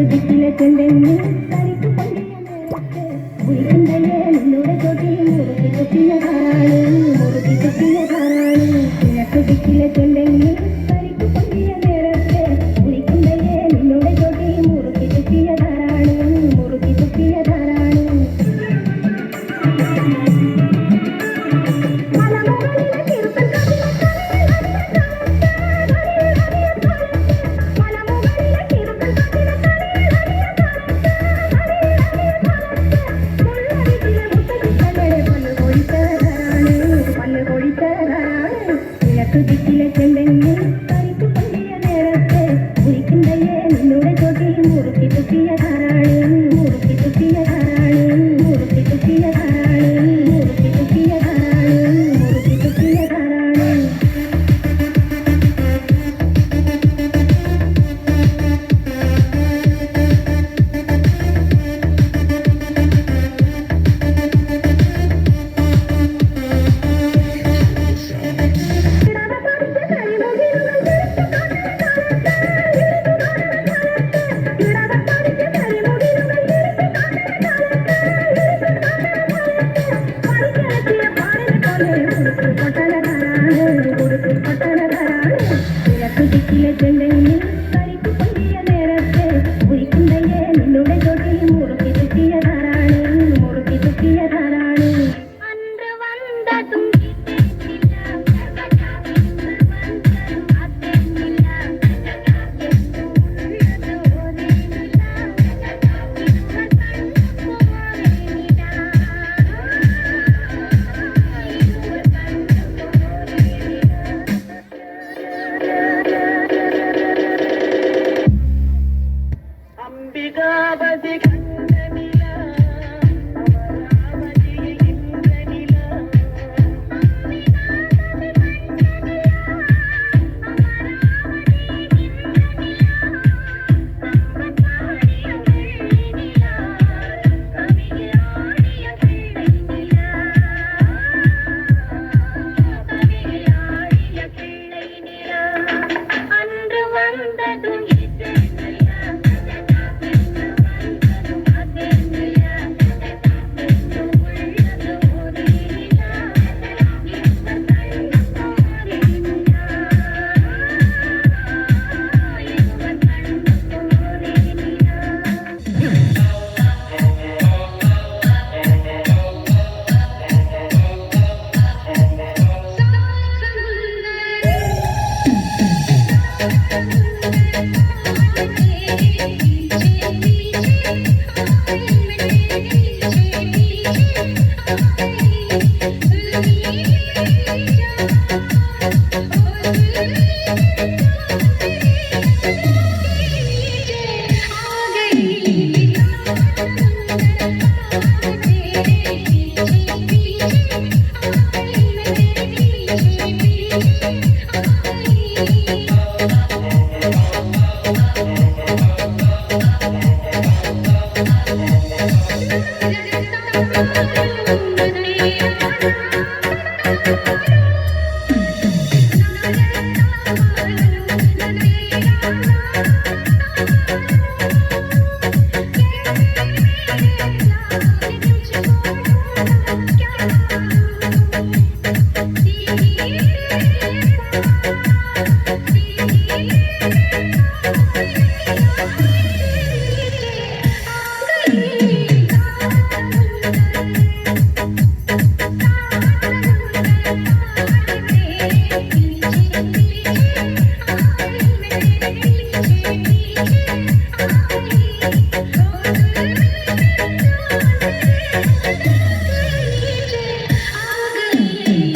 ദിക്കിലെ ചെണ്ടെങ്കിൽ തനിക്ക് പൊങ്ങിയ നേരത്തെ ഉയർന്നയെ നിന്നോട് ചോട്ടി മുറുക്കി കുത്തിയതാരാണ് മുറുക്കി കുത്തിയതാരാണ് കിഴക്ക് ദിക്കിലെ ചെണ്ടെങ്കിൽ തനിക്ക് പൊങ്ങിയ നേരത്തെ ഉയർന്നയെ നിന്നോട് ചോട്ടി മുറുക്കി കുത്തിയതാരാണ് മുറുക്കി കുത്തിയതാരാണ് ദിക്കിലെ ചെണ്ടെങ്കിൽ തനിക്ക് പൊങ്ങിയ നേരത്തെ ഉയർന്നയെ നിന്നോട് ചോട്ടി മുറുക്കി കുത്തിയതാരാണ് മുറുക്കി കുത്തിയതാരാണ് മുറുക്കി കുത്തിയതാരാണ് മുറുക്കി കുത്തിയതാരാണ് മുറുക്കി കുത്തിയതാരാണ് ദിക്കിലെ ചെണ്ടെങ്കിൽ തനിക്ക് പൊങ്ങിയ നേരത്തെ ഉയർന്നയെ നിന്നോട് ചോട്ടി മുറുക്കി കുത്തിയതാരാണ് മുറുക്കി കുത്തിയതാരാണ് അன்று വന്നതും അംബികാപതി കണ്ണനില അമരാവതി ഇന്ദ്രനില அன்று வந்ததும் Thank you.